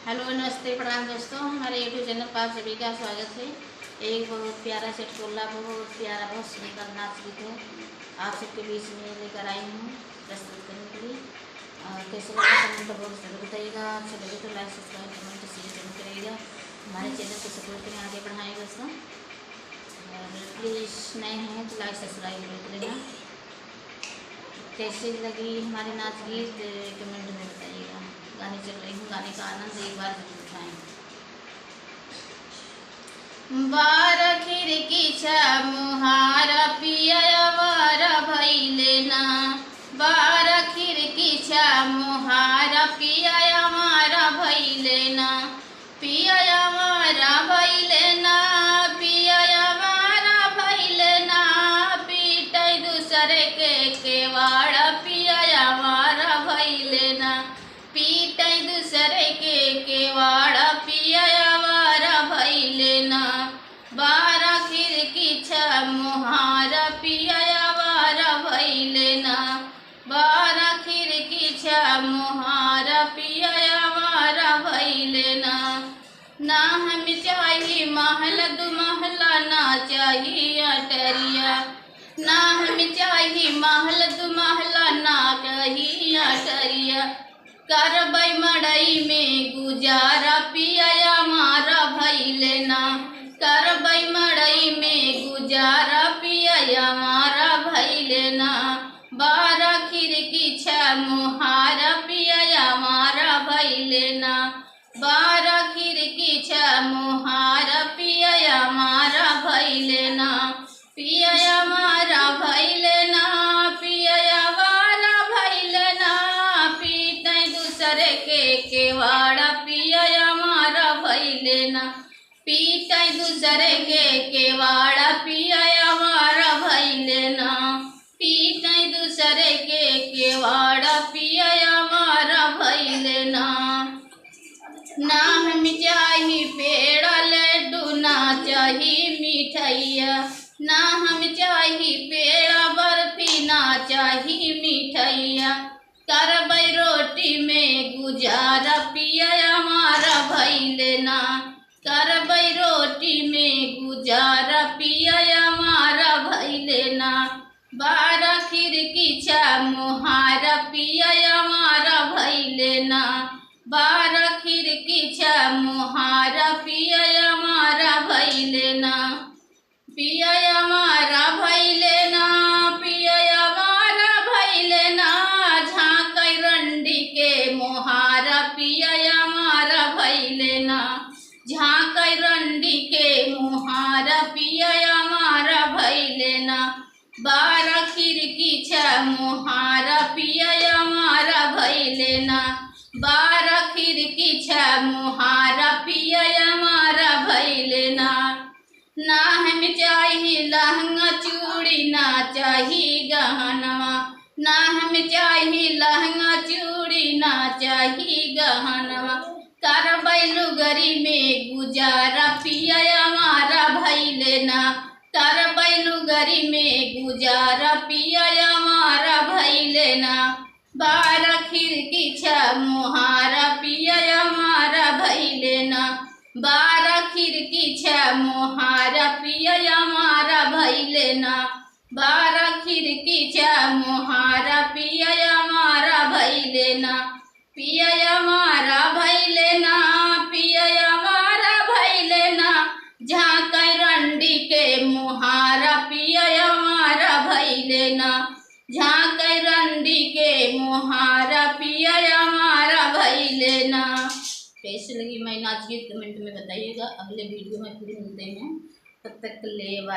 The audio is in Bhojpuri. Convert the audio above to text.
हेलो नमस्ते प्रणाम दोस्तों, हमारे यूट्यूब चैनल पर आप सभी का स्वागत है। एक बहुत प्यारा चटकुला, बहुत प्यारा, बहुत सुंदर नाच गीत है आप सबके बीच में लेकर आई हूँ प्रस्तुत करने के लिए। कैसे लगा कमेंट बहुत ज़रूर बताइएगा। अच्छा लगे तो लाइक सब्सक्राइब कमेंट शेयर जरूर करिएगा। हमारे चैनल को सपोर्ट करें, आगे बढ़ाएँ दोस्तों। और प्लीज़ नए हैं तो लाइक सब्सक्राइब जरूर करेगा। कैसी लगी हमारे नाच गीत कमेंट में बताइएगा। गाने चल रही हूँ, गाने का आनंद एक बार जरूर उठाएं। बार खिड़कीचा मुहार पियावर भैले ना, बार खिड़कीचा मुहार पियावर भैले ना, पियावर भैले ना, पियावर भैले ना, पीटै दूसरे के केवाड़ पियावर भैले ना, पीटै दूसरे के केवाड़ पियावर भैले ना, बार खिड़कीचा मुहार पियावर भैले ना, बार खिड़कीचा मुहार पियावर भैले ना। ना हम चाही महल दु महला, ना चाही अटरिया, ना हम चाही महल दु महला, ना चाही अटरिया, करबै मड़ई में गुजारा पियावर भैले ना, करबै मड़ई में गुजारा पियावर भैले ना, बार खिड़कीचा मुहार पियावर भैले ना, बार खिड़कीचा मुहार पियावर भैले ना, पियावर भैले ना, पियावर भैले ना, पीटै दूसरे के केवाड़ पियावर भैले ना, पीटै दूसरे के केवाड़ पियावर भैले ना, पीटै दूसरे के केवाड़ पियावर भैले ना। ना हम चाही पेड़ लड्डू, ना चाही मिठैया, ना हम चाही पेड़ बर्फी, ना चाही मिठैया, करबै रोटी में गुजारा पियावर भैले ना, करबै रोटी में गुजारा पियावर भैले ना, बार खिड़कीचा मुहार पियावर भैले ना, बार खिड़कीचा मुहार पियावर भैले ना, पियावर भैले ना, पियावर भैले ना, झाँकै रंडी के मुहार पियावर भैले ना, झाँकै रंडी के मुहार पियावर भैले ना, बार खिड़कीचा मुहार पियावर भैले ना, बार खिड़कीचा मुहार पियावर भैले ना। ना हम चाही लहंगा चूड़ी, ना चाही गहनवा, ना हम चाही लहंगा चूड़ी, ना चाही गहनवा, करबै लुगरी में गुजारा पियावर भैले ना, करबै लुगरी में गुजारा पियावर भैले ना, बार खिड़कीचा मुहार पियावर भैले ना, बार खिड़कीचा मुहार पियावर भैले ना, बार खिड़कीचा मुहार पियावर भैले ना, पियावर भैले ना, पियावर भैले ना, झाँकै रंडी के मुहार पियावर भैले ना, झाँकै रंडी के मुहार पियावर भैले ना। कैसी लगी मैं नाच गीत कमेंट में बताइएगा। अगले वीडियो में फिर मिलते हैं, तब तक के लिए बाय।